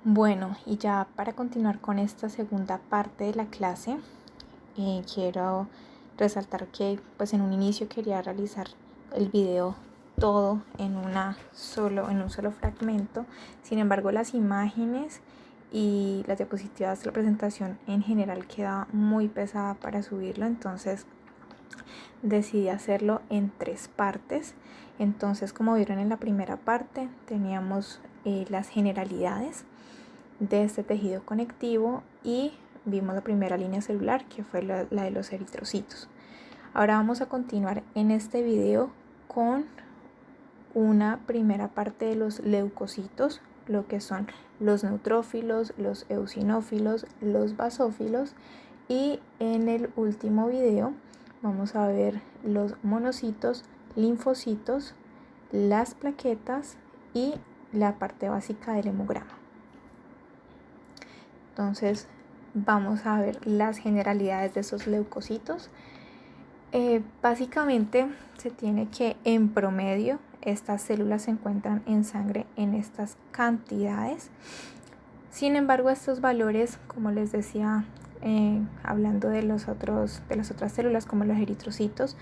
Bueno, y ya para continuar con esta segunda parte de la clase, quiero resaltar que pues en un inicio quería realizar el video todo en un solo fragmento. Sin embargo, las imágenes y las diapositivas de la presentación en general queda muy pesada para subirlo, entonces decidí hacerlo en 3 partes. Entonces, como vieron en la primera parte, teníamos las generalidades de este tejido conectivo y vimos la primera línea celular, que fue la de los eritrocitos. Ahora vamos a continuar en este video con una primera parte de los leucocitos, lo que son los neutrófilos, los eosinófilos, los basófilos, y en el último video vamos a ver los monocitos, linfocitos, las plaquetas y la parte básica del hemograma. Entonces vamos a ver las generalidades de esos leucocitos. Básicamente se tiene que en promedio estas células se encuentran en sangre en estas cantidades. Sin embargo, estos valores, como les decía, hablando de las otras células como los eritrocitos,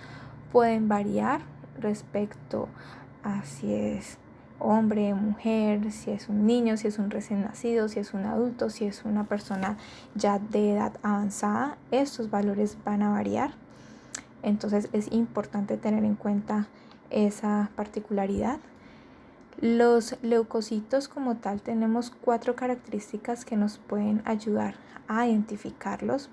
pueden variar respecto a si es hombre, mujer, si es un niño, si es un recién nacido, si es un adulto, si es una persona ya de edad avanzada. Estos valores van a variar. Entonces es importante tener en cuenta esa particularidad. Los leucocitos como tal tenemos 4 características que nos pueden ayudar a identificarlos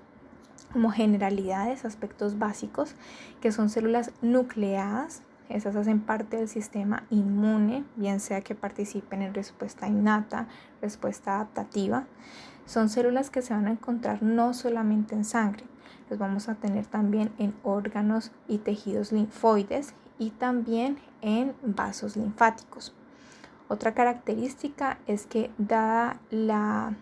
como generalidades, aspectos básicos, que son células nucleadas. Esas hacen parte del sistema inmune, bien sea que participen en respuesta innata, respuesta adaptativa. Son células que se van a encontrar no solamente en sangre, los vamos a tener también en órganos y tejidos linfoides y también en vasos linfáticos. Otra característica es que, dada la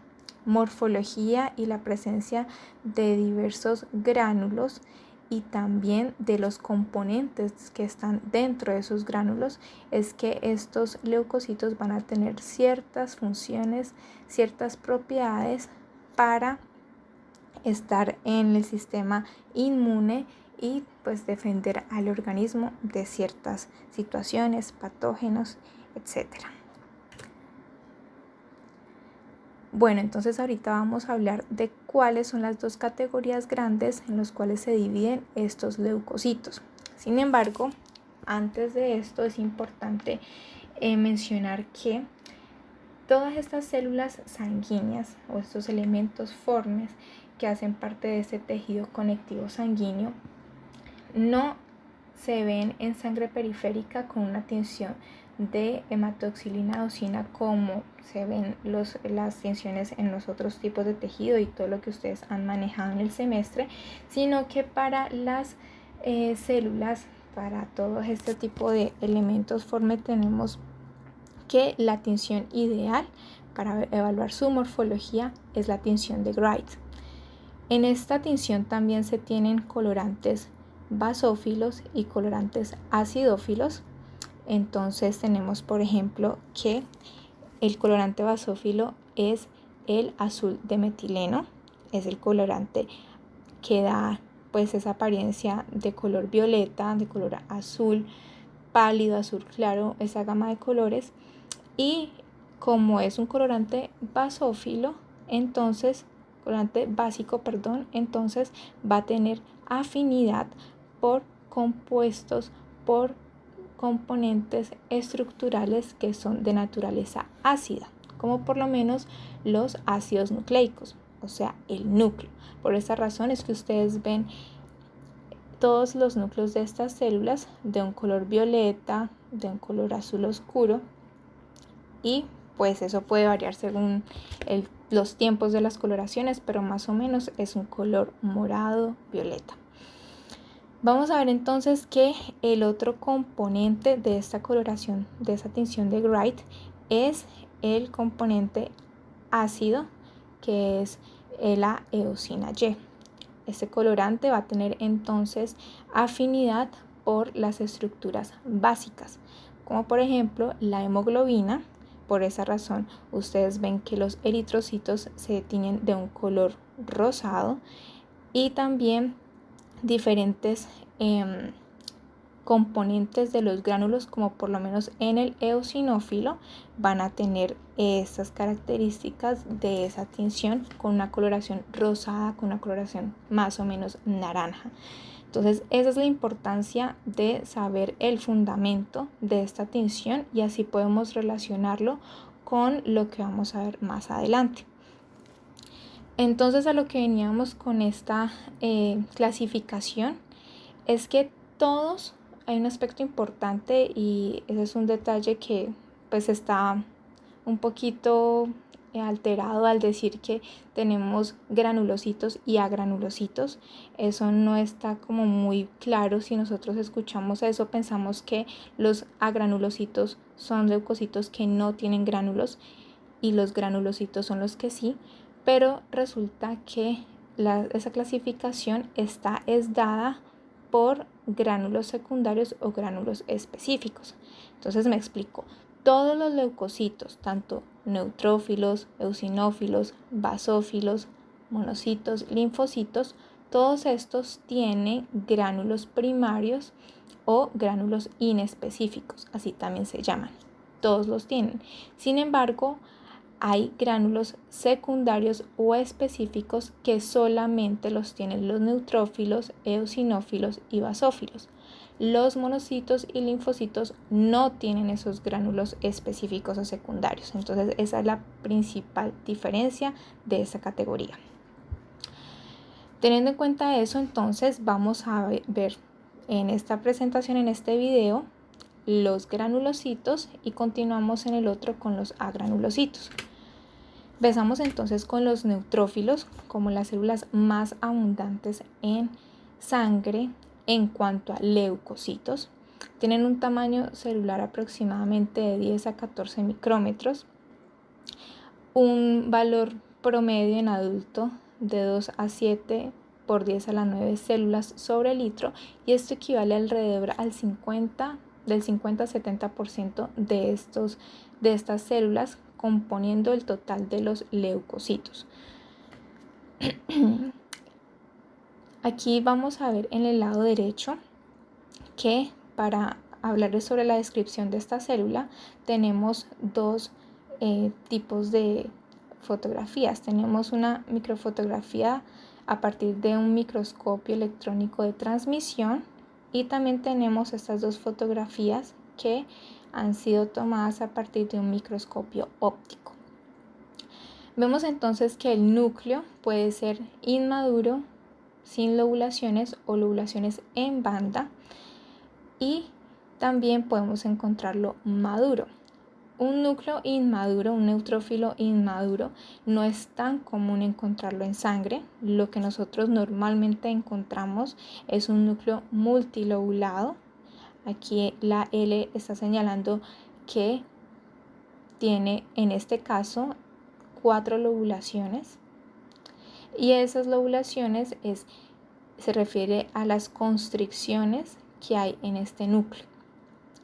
morfología y la presencia de diversos gránulos y también de los componentes que están dentro de esos gránulos, es que estos leucocitos van a tener ciertas funciones, ciertas propiedades para estar en el sistema inmune y pues defender al organismo de ciertas situaciones, patógenos, etc. Bueno, entonces ahorita vamos a hablar de cuáles son las 2 categorías grandes en las cuales se dividen estos leucocitos. Sin embargo, antes de esto es importante mencionar que todas estas células sanguíneas o estos elementos formes que hacen parte de este tejido conectivo sanguíneo no se ven en sangre periférica con una tinción de hematoxilina eosina como se ven las tinciones en los otros tipos de tejido y todo lo que ustedes han manejado en el semestre, sino que para las células, para todo este tipo de elementos forme, tenemos que la tinción ideal para evaluar su morfología es la tinción de Wright. En esta tinción también se tienen colorantes basófilos y colorantes acidófilos. Entonces tenemos, por ejemplo, que el colorante basófilo es el azul de metileno, es el colorante que da pues esa apariencia de color violeta, de color azul pálido, azul claro, esa gama de colores. Y como es un colorante basófilo, entonces colorante básico, entonces va a tener afinidad por compuestos, por componentes estructurales que son de naturaleza ácida, como por lo menos los ácidos nucleicos, o sea, el núcleo. Por esta razón es que ustedes ven todos los núcleos de estas células de un color violeta, de un color azul oscuro, y pues eso puede variar según los tiempos de las coloraciones, pero más o menos es un color morado violeta. Vamos a ver entonces que el otro componente de esta coloración, de esta tinción de Wright, es el componente ácido, que es la eosina Y. Este colorante va a tener entonces afinidad por las estructuras básicas, como por ejemplo la hemoglobina, Por esa razón, ustedes ven que los eritrocitos se tiñen de un color rosado y también diferentes componentes de los gránulos, como por lo menos en el eosinófilo, van a tener estas características de esa tinción con una coloración rosada, con una coloración más o menos naranja. Entonces, esa es la importancia de saber el fundamento de esta tinción y así podemos relacionarlo con lo que vamos a ver más adelante. Entonces, a lo que veníamos con esta clasificación es que todos, hay un aspecto importante y ese es un detalle que pues está un poquito alterado al decir que tenemos granulocitos y agranulocitos. Eso no está como muy claro. Si nosotros escuchamos eso, pensamos que los agranulocitos son leucocitos que no tienen gránulos y los granulocitos son los que sí, pero resulta que esa clasificación es dada por gránulos secundarios o gránulos específicos. Entonces me explico. Todos los leucocitos, tanto neutrófilos, eosinófilos, basófilos, monocitos, linfocitos, todos estos tienen gránulos primarios o gránulos inespecíficos, así también se llaman. Todos los tienen. Sin embargo, hay gránulos secundarios o específicos que solamente los tienen los neutrófilos, eosinófilos y basófilos. Los monocitos y linfocitos no tienen esos gránulos específicos o secundarios. Entonces, esa es la principal diferencia de esa categoría. Teniendo en cuenta eso, entonces vamos a ver en esta presentación, en este video, los granulocitos y continuamos en el otro con los agranulocitos. Empezamos entonces con los neutrófilos, como las células más abundantes en sangre en cuanto a leucocitos. Tienen un tamaño celular aproximadamente de 10 a 14 micrómetros, un valor promedio en adulto de 2 a 7 por 10 a la 9 células sobre litro, y esto equivale alrededor al del 50 a 70% de estas células, componiendo el total de los leucocitos. Aquí vamos a ver en el lado derecho que para hablarles sobre la descripción de esta célula tenemos dos tipos de fotografías. Tenemos una microfotografía a partir de un microscopio electrónico de transmisión y también tenemos estas dos fotografías que han sido tomadas a partir de un microscopio óptico. Vemos entonces que el núcleo puede ser inmaduro, sin lobulaciones o lobulaciones en banda, y también podemos encontrarlo maduro. Un núcleo inmaduro, un neutrófilo inmaduro, no es tan común encontrarlo en sangre. Lo que nosotros normalmente encontramos es un núcleo multilobulado. Aquí la L está señalando que tiene en este caso 4 lobulaciones, y esas lobulaciones se refiere a las constricciones que hay en este núcleo.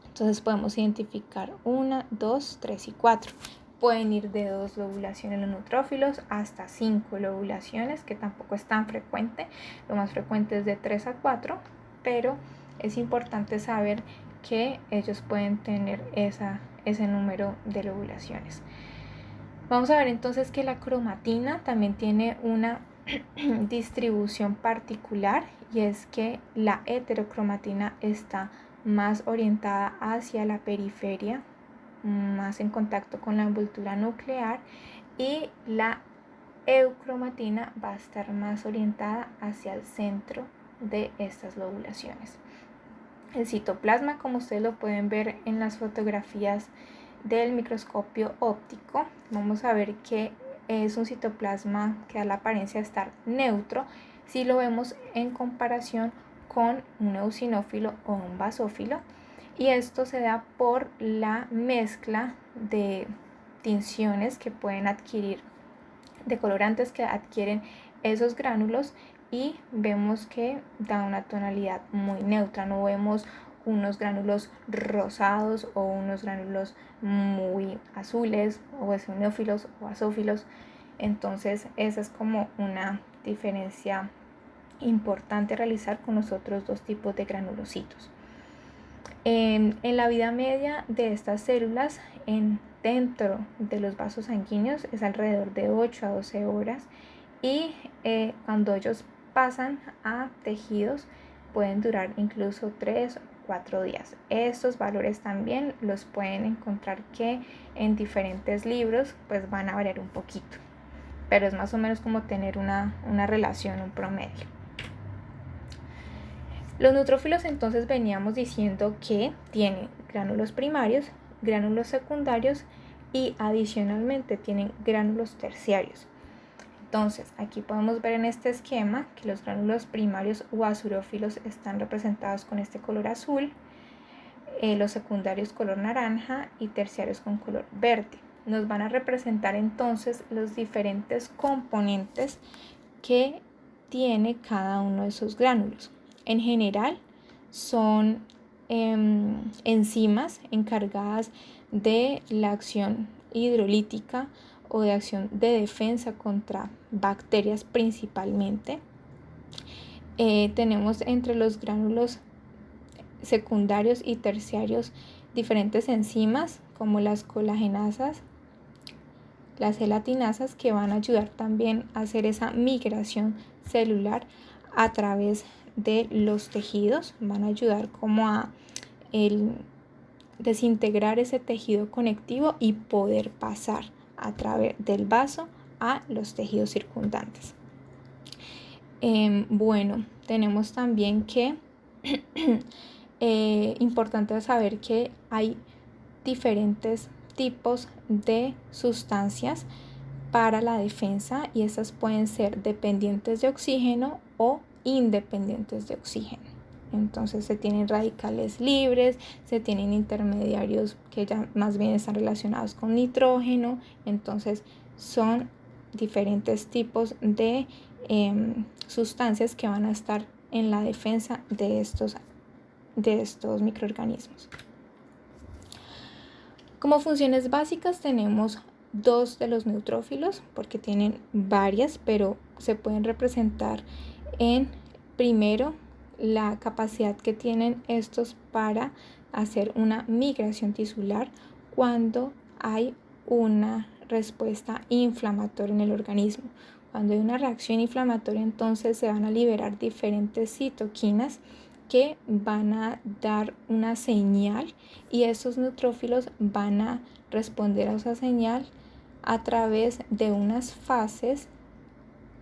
Entonces podemos identificar 1, 2, 3 y 4. Pueden ir de 2 lobulaciones los neutrófilos hasta 5 lobulaciones, que tampoco es tan frecuente. Lo más frecuente es de 3 a 4, pero es importante saber que ellos pueden tener ese número de lobulaciones. Vamos a ver entonces que la cromatina también tiene una distribución particular, y es que la heterocromatina está más orientada hacia la periferia, más en contacto con la envoltura nuclear, y la eucromatina va a estar más orientada hacia el centro de estas lobulaciones. El citoplasma, como ustedes lo pueden ver en las fotografías del microscopio óptico, vamos a ver que es un citoplasma que da la apariencia de estar neutro si lo vemos en comparación con un eosinófilo o un basófilo, y esto se da por la mezcla de tinciones que pueden adquirir, de colorantes que adquieren esos gránulos, y vemos que da una tonalidad muy neutra. No vemos unos gránulos rosados o unos gránulos muy azules o eosinófilos o basófilos. Entonces esa es como una diferencia importante a realizar con los otros dos tipos de granulocitos. En la vida media de estas células dentro de los vasos sanguíneos es alrededor de 8 a 12 horas y cuando ellos pasan a tejidos pueden durar incluso 3 o 4 días. Estos valores también los pueden encontrar que en diferentes libros pues van a variar un poquito, pero es más o menos como tener una relación, un promedio. Los neutrófilos entonces veníamos diciendo que tienen gránulos primarios, gránulos secundarios y adicionalmente tienen gránulos terciarios. Entonces aquí podemos ver en este esquema que los gránulos primarios o azurófilos están representados con este color azul, los secundarios color naranja y terciarios con color verde. Nos van a representar entonces los diferentes componentes que tiene cada uno de esos gránulos. En general son enzimas encargadas de la acción hidrolítica o de acción de defensa contra bacterias principalmente. Tenemos entre los gránulos secundarios y terciarios diferentes enzimas como las colagenasas, las gelatinasas, que van a ayudar también a hacer esa migración celular a través de los tejidos, van a ayudar como a desintegrar ese tejido conectivo y poder pasar a través del vaso a los tejidos circundantes. Bueno, tenemos también que importante saber que hay diferentes tipos de sustancias para la defensa y estas pueden ser dependientes de oxígeno o independientes de oxígeno. Entonces se tienen radicales libres, se tienen intermediarios que ya más bien están relacionados con nitrógeno. Entonces son diferentes tipos de sustancias que van a estar en la defensa de estos microorganismos. Como funciones básicas tenemos dos de los neutrófilos, porque tienen varias, pero se pueden representar en primero la capacidad que tienen estos para hacer una migración tisular cuando hay una respuesta inflamatoria en el organismo. Cuando hay una reacción inflamatoria, entonces se van a liberar diferentes citoquinas que van a dar una señal y estos neutrófilos van a responder a esa señal a través de unas fases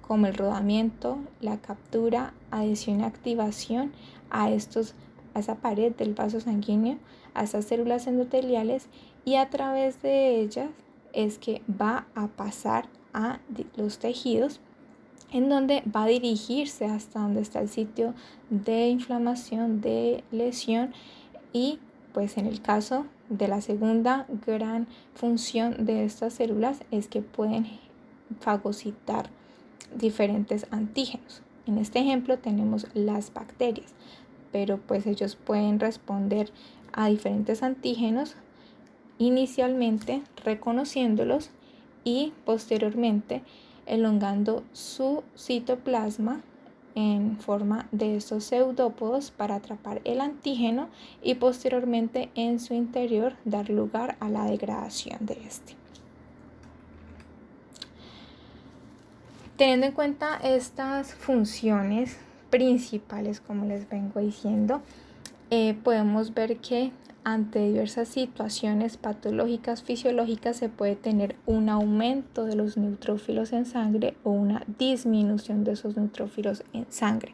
como el rodamiento, la captura, adhesión y activación a esa pared del vaso sanguíneo, a esas células endoteliales, y a través de ellas es que va a pasar a los tejidos, en donde va a dirigirse hasta donde está el sitio de inflamación, de lesión, y pues en el caso de la segunda gran función de estas células es que pueden fagocitar diferentes antígenos. En este ejemplo tenemos las bacterias, pero pues ellos pueden responder a diferentes antígenos, inicialmente reconociéndolos y posteriormente elongando su citoplasma en forma de estos pseudópodos para atrapar el antígeno y posteriormente en su interior dar lugar a la degradación de este. Teniendo en cuenta estas funciones principales, como les vengo diciendo, podemos ver que ante diversas situaciones patológicas fisiológicas se puede tener un aumento de los neutrófilos en sangre o una disminución de esos neutrófilos en sangre.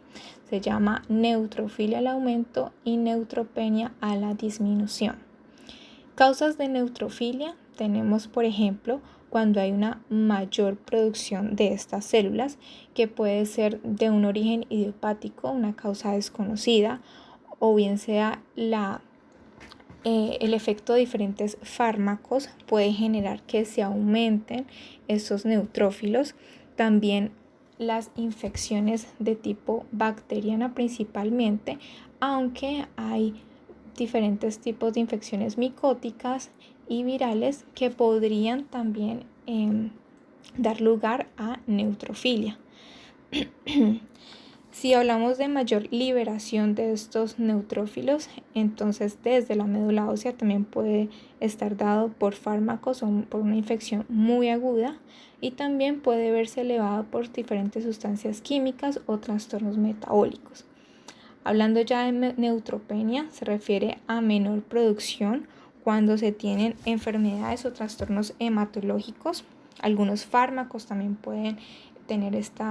Se llama neutrofilia al aumento y neutropenia a la disminución. Causas de neutrofilia tenemos, por ejemplo, cuando hay una mayor producción de estas células, que puede ser de un origen idiopático, una causa desconocida, o bien sea el efecto de diferentes fármacos puede generar que se aumenten estos neutrófilos. También las infecciones de tipo bacteriana principalmente, aunque hay diferentes tipos de infecciones micóticas y virales que podrían también dar lugar a neutrofilia. Si hablamos de mayor liberación de estos neutrófilos, entonces desde la médula ósea también puede estar dado por fármacos o por una infección muy aguda, y también puede verse elevado por diferentes sustancias químicas o trastornos metabólicos. Hablando ya de neutropenia, se refiere a menor producción cuando se tienen enfermedades o trastornos hematológicos. Algunos fármacos también pueden tener este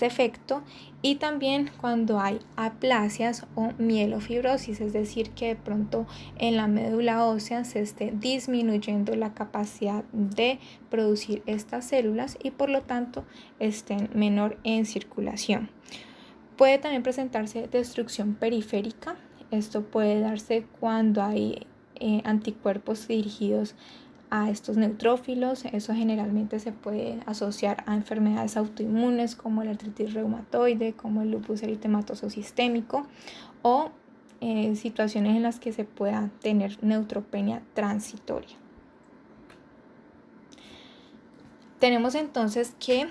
efecto, y también cuando hay aplasias o mielofibrosis, es decir, que de pronto en la médula ósea se esté disminuyendo la capacidad de producir estas células y por lo tanto estén menor en circulación. Puede también presentarse destrucción periférica. Esto puede darse cuando hay anticuerpos dirigidos a estos neutrófilos. Eso generalmente se puede asociar a enfermedades autoinmunes como la artritis reumatoide, como el lupus eritematoso sistémico, o situaciones en las que se pueda tener neutropenia transitoria. Tenemos entonces que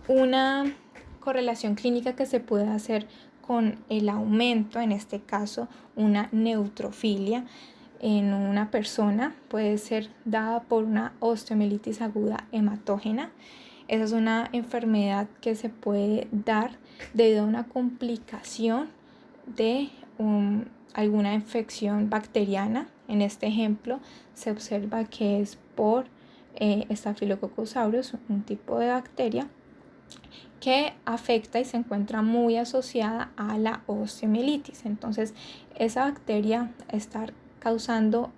una correlación clínica que se puede hacer con el aumento, en este caso una neutrofilia, en una persona puede ser dada por una osteomielitis aguda hematógena. Esa es una enfermedad que se puede dar debido a una complicación de alguna infección bacteriana. En este ejemplo se observa que es por Staphylococcus aureus, un tipo de bacteria que afecta y se encuentra muy asociada a la osteomielitis. Entonces, esa bacteria está causando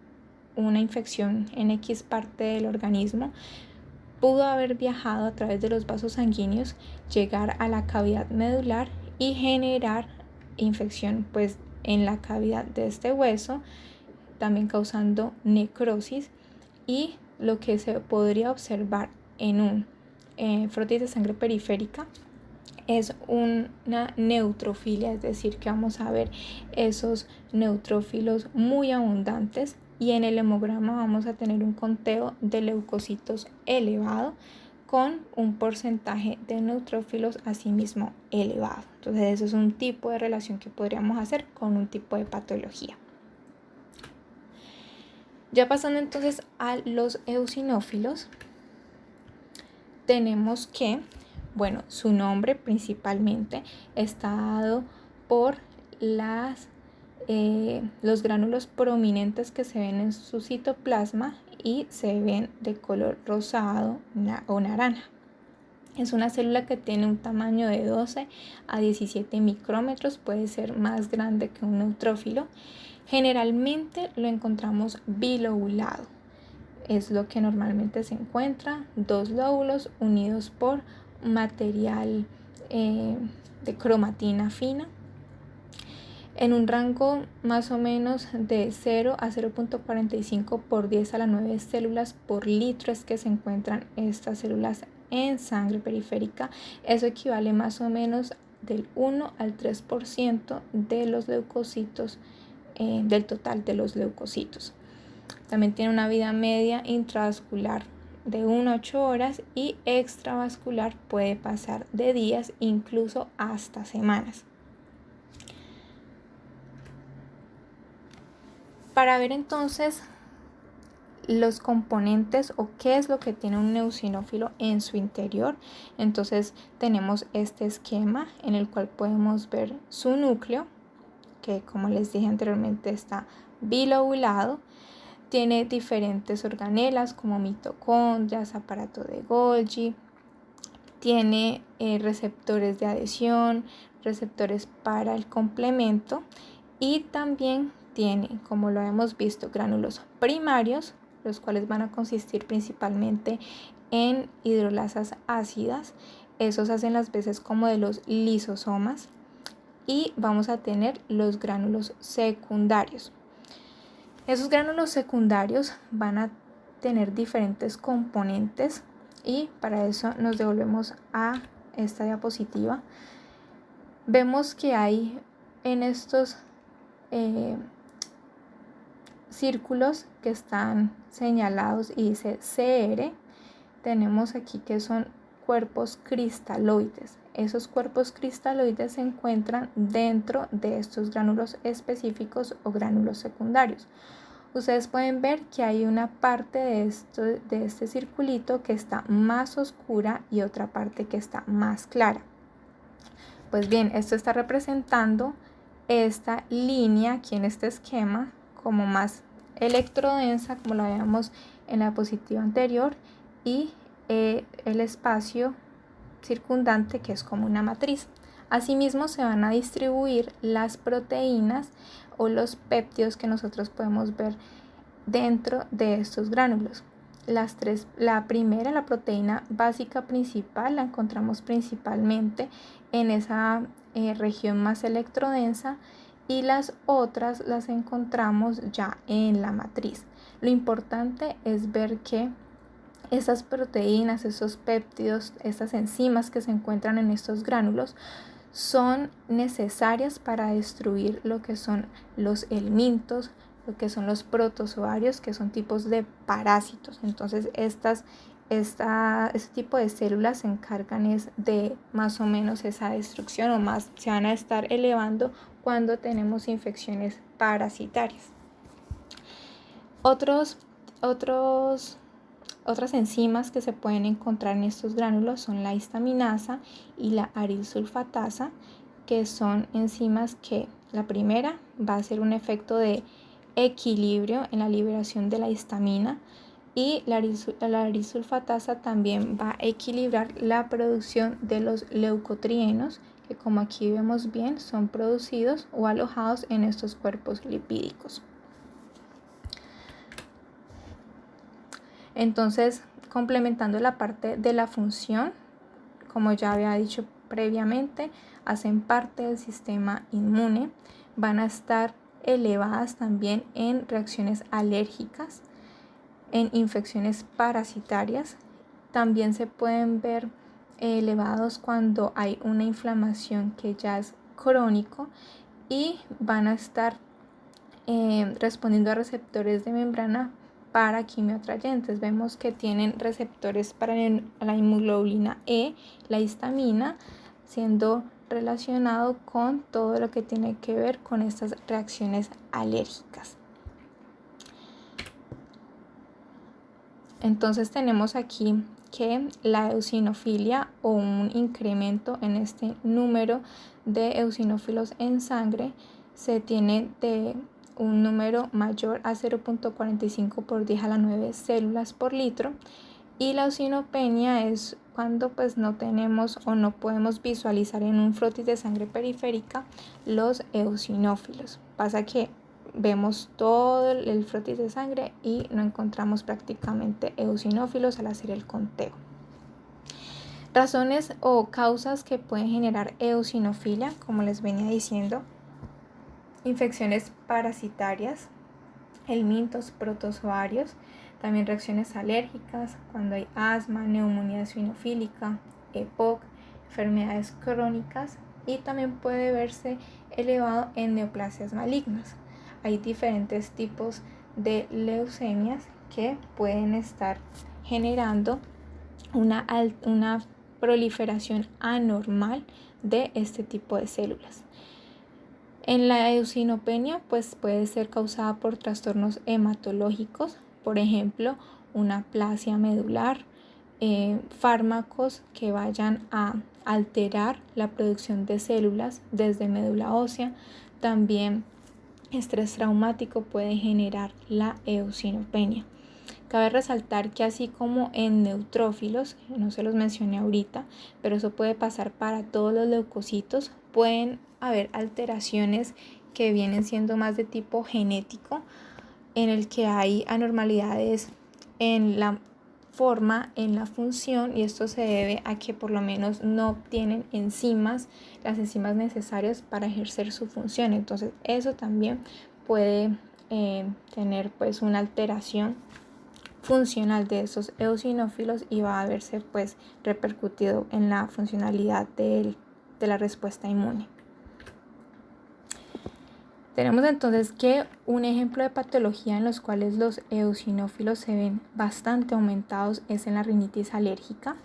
una infección en X parte del organismo. Pudo haber viajado a través de los vasos sanguíneos, llegar a la cavidad medular y generar infección pues en la cavidad de este hueso, también causando necrosis. Y lo que se podría observar en un frotis de sangre periférica es una neutrofilia, es decir, que vamos a ver esos neutrófilos muy abundantes, y en el hemograma vamos a tener un conteo de leucocitos elevado con un porcentaje de neutrófilos asimismo elevado. Entonces eso es un tipo de relación que podríamos hacer con un tipo de patología. Ya pasando entonces a los eosinófilos, tenemos que, bueno, su nombre principalmente está dado por los gránulos prominentes que se ven en su citoplasma y se ven de color rosado o naranja. Es una célula que tiene un tamaño de 12 a 17 micrómetros, puede ser más grande que un neutrófilo. Generalmente lo encontramos bilobulado. Es lo que normalmente se encuentra, 2 lóbulos unidos por material de cromatina fina, en un rango más o menos de 0 a 0.45 por 10 a la 9 células por litro es que se encuentran estas células en sangre periférica. Eso equivale más o menos del 1 al 3% de los leucocitos, del total de los leucocitos. También tiene una vida media intravascular de 1 a 8 horas y extravascular puede pasar de días, incluso hasta semanas. Para ver entonces los componentes o qué es lo que tiene un eosinófilo en su interior, entonces tenemos este esquema en el cual podemos ver su núcleo, que como les dije anteriormente está bilobulado. Tiene diferentes organelas como mitocondrias, aparato de Golgi, tiene receptores de adhesión, receptores para el complemento, y también tiene, como lo hemos visto, gránulos primarios, los cuales van a consistir principalmente en hidrolasas ácidas. Esos hacen las veces como de los lisosomas, y vamos a tener los gránulos secundarios. Esos gránulos secundarios van a tener diferentes componentes, y para eso nos devolvemos a esta diapositiva. Vemos que hay en estos círculos que están señalados y dice CR, tenemos aquí que son cuerpos cristaloides. Esos cuerpos cristaloides se encuentran dentro de estos gránulos específicos o gránulos secundarios. Ustedes pueden ver que hay una parte de este circulito que está más oscura y otra parte que está más clara. Pues bien, esto está representando esta línea aquí en este esquema como más electrodensa, como la veíamos en la diapositiva anterior, y el espacio circundante, que es como una matriz. Asimismo, se van a distribuir las proteínas o los péptidos que nosotros podemos ver dentro de estos gránulos. La primera, la proteína básica principal, la encontramos principalmente en esa región más electrodensa, y las otras las encontramos ya en la matriz. Lo importante es ver que esas proteínas, esos péptidos, estas enzimas que se encuentran en estos gránulos son necesarias para destruir lo que son los helmintos, lo que son los protozoarios, que son tipos de parásitos. Entonces este tipo de células se encargan de más o menos esa destrucción, o más se van a estar elevando cuando tenemos infecciones parasitarias. Otras enzimas que se pueden encontrar en estos gránulos son la histaminasa y la arilsulfatasa, que son enzimas que la primera va a hacer un efecto de equilibrio en la liberación de la histamina, y la arilsulfatasa también va a equilibrar la producción de los leucotrienos, que como aquí vemos bien son producidos o alojados en estos cuerpos lipídicos. Entonces, complementando la parte de la función, como ya había dicho previamente, hacen parte del sistema inmune, van a estar elevadas también en reacciones alérgicas, en infecciones parasitarias. También se pueden ver elevados cuando hay una inflamación que ya es crónico, y van a estar respondiendo a receptores de membrana para quimioatrayentes. Vemos que tienen receptores para la inmunoglobulina E, la histamina, siendo relacionado con todo lo que tiene que ver con estas reacciones alérgicas. Entonces tenemos aquí que la eosinofilia, o un incremento en este número de eosinófilos en sangre, se tiene de un número mayor a 0.45 por 10 a la 9 células por litro, y la eosinopenia es cuando pues no tenemos o no podemos visualizar en un frotis de sangre periférica los eosinófilos. Pasa que vemos todo el frotis de sangre y no encontramos prácticamente eosinófilos al hacer el conteo. Razones o causas que pueden generar eosinofilia, como les venía diciendo: infecciones parasitarias, helmintos, protozoarios, también reacciones alérgicas, cuando hay asma, neumonía eosinofílica, EPOC, enfermedades crónicas, y también puede verse elevado en neoplasias malignas. Hay diferentes tipos de leucemias que pueden estar generando una proliferación anormal de este tipo de células. En la eosinopenia pues puede ser causada por trastornos hematológicos, por ejemplo una aplasia medular, fármacos que vayan a alterar la producción de células desde médula ósea. También estrés traumático puede generar la eosinopenia. Cabe resaltar que así como en neutrófilos, no se los mencioné ahorita, pero eso puede pasar para todos los leucocitos, pueden haber alteraciones que vienen siendo más de tipo genético, en el que hay anormalidades en la forma, en la función, y esto se debe a que por lo menos no obtienen las enzimas necesarias para ejercer su función. Entonces eso también puede tener pues una alteración funcional de esos eosinófilos, y va a verse pues repercutido en la funcionalidad de la respuesta inmune. Tenemos entonces que un ejemplo de patología en los cuales los eosinófilos se ven bastante aumentados es en la rinitis alérgica.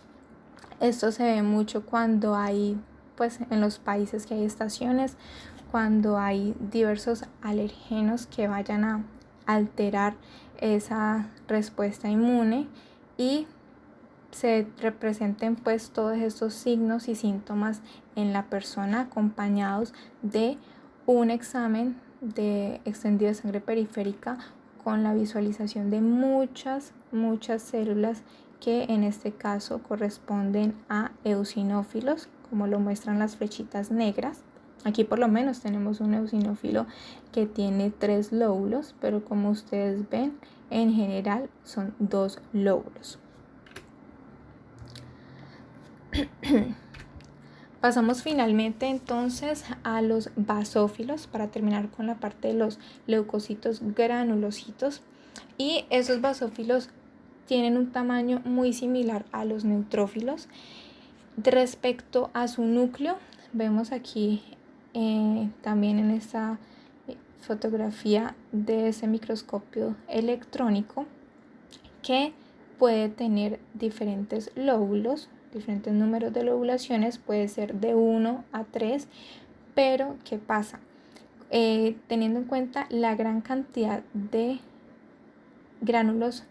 Esto se ve mucho cuando hay, pues en los países que hay estaciones, cuando hay diversos alergenos que vayan a alterar esa respuesta inmune y se representen pues todos estos signos y síntomas en la persona acompañados de un examen de extendido de sangre periférica con la visualización de muchas células que en este caso corresponden a eosinófilos, como lo muestran las flechitas negras. Aquí por lo menos tenemos un eosinófilo que tiene 3 lóbulos, pero como ustedes ven, en general son 2 lóbulos. Pasamos finalmente entonces a los basófilos para terminar con la parte de los leucocitos granulocitos. Y esos basófilos tienen un tamaño muy similar a los neutrófilos. Respecto a su núcleo, vemos aquí también en esta fotografía de ese microscopio electrónico que puede tener diferentes lóbulos, diferentes números de lobulaciones, puede ser de 1 a 3, pero ¿qué pasa? Teniendo en cuenta la gran cantidad de gránulos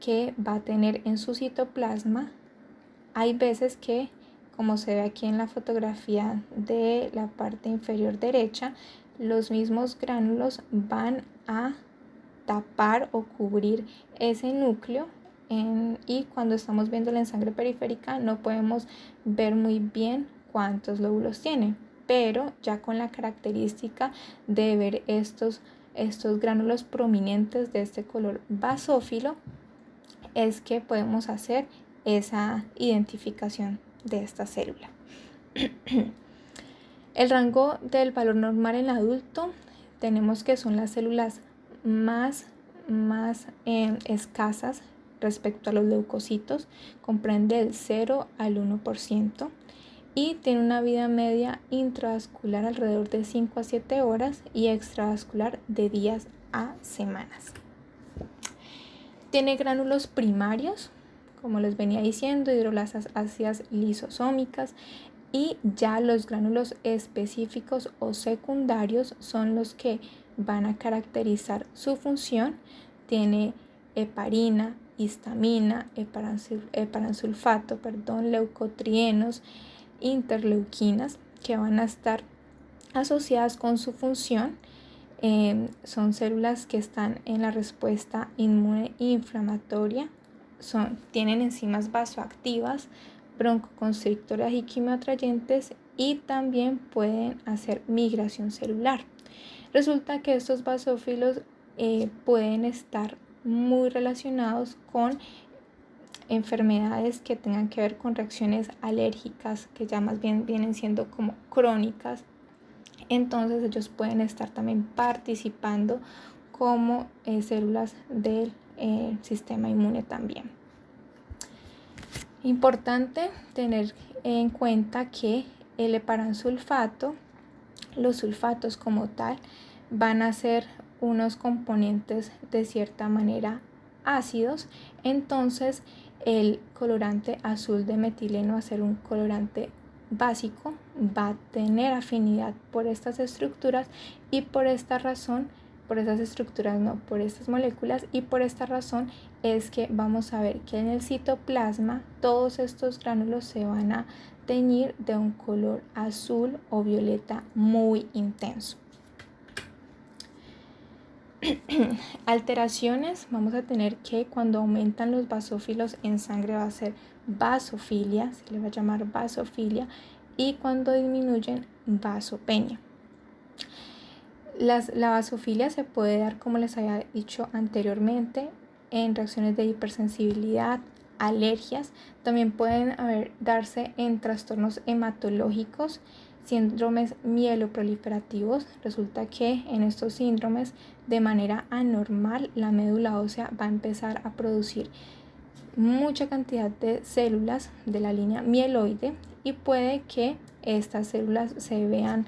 que va a tener en su citoplasma, hay veces que, como se ve aquí en la fotografía de la parte inferior derecha, los mismos gránulos van a tapar o cubrir ese núcleo y cuando estamos viéndolo en sangre periférica no podemos ver muy bien cuántos lóbulos tiene, pero ya con la característica de ver estos gránulos prominentes de este color basófilo es que podemos hacer esa identificación de esta célula. El rango del valor normal en el adulto tenemos que son las células más escasas respecto a los leucocitos, comprende del 0 al 1% y tiene una vida media intravascular alrededor de 5 a 7 horas y extravascular de días a semanas. Tiene gránulos primarios, como les venía diciendo, hidrolasas ácidas lisosómicas, y ya los gránulos específicos o secundarios son los que van a caracterizar su función. Tiene heparina, histamina, heparansulfato, leucotrienos, interleuquinas que van a estar asociadas con su función. Son células que están en la respuesta inmune inflamatoria, tienen enzimas vasoactivas, broncoconstrictoras y quimioatrayentes y también pueden hacer migración celular. Resulta que estos basófilos pueden estar muy relacionados con enfermedades que tengan que ver con reacciones alérgicas, que ya más bien vienen siendo como crónicas. Entonces ellos pueden estar también participando como células del sistema inmune también. Importante tener en cuenta que el heparansulfato, los sulfatos como tal, van a ser unos componentes de cierta manera ácidos, entonces el colorante azul de metileno va a ser un colorante básico, va a tener afinidad por estas estructuras y por esta razón, por esas estructuras no, por estas moléculas, y por esta razón es que vamos a ver que en el citoplasma todos estos gránulos se van a teñir de un color azul o violeta muy intenso. Alteraciones, vamos a tener que cuando aumentan los basófilos en sangre va a ser vasofilia, se le va a llamar vasofilia, y cuando disminuyen, vasopenia. La vasofilia se puede dar, como les había dicho anteriormente, en reacciones de hipersensibilidad, alergias. También pueden darse en trastornos hematológicos, síndromes mieloproliferativos. Resulta que en estos síndromes, de manera anormal, la médula ósea va a empezar a producir mucha cantidad de células de la línea mieloide y puede que estas células se vean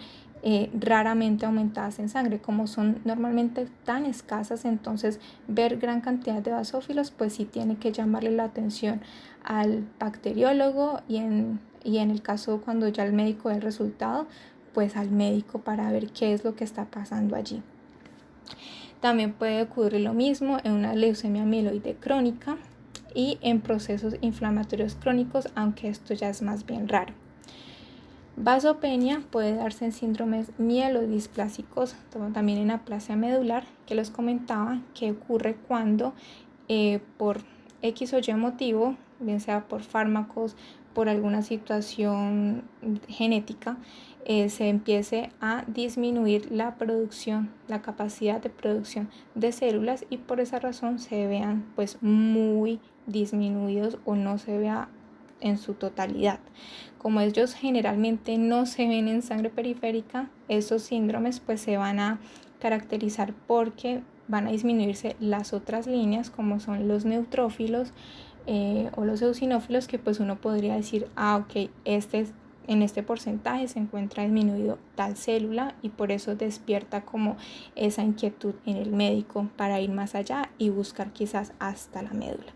raramente aumentadas en sangre. Como son normalmente tan escasas, entonces ver gran cantidad de basófilos pues sí tiene que llamarle la atención al bacteriólogo y en el caso cuando ya el médico ve el resultado, pues al médico para ver qué es lo que está pasando allí. También puede ocurrir lo mismo en una leucemia mieloide crónica y en procesos inflamatorios crónicos, aunque esto ya es más bien raro. Vasopenia puede darse en síndromes mielodisplásicos, también en aplasia medular, que les comentaba que ocurre cuando por X o Y motivo, bien sea por fármacos, por alguna situación genética, se empiece a disminuir la producción, la capacidad de producción de células y por esa razón se vean pues muy disminuidos o no se vea en su totalidad. Como ellos generalmente no se ven en sangre periférica, esos síndromes pues se van a caracterizar porque van a disminuirse las otras líneas como son los neutrófilos o los eosinófilos, que pues uno podría decir, ok, en este porcentaje se encuentra disminuido tal célula y por eso despierta como esa inquietud en el médico para ir más allá y buscar quizás hasta la médula.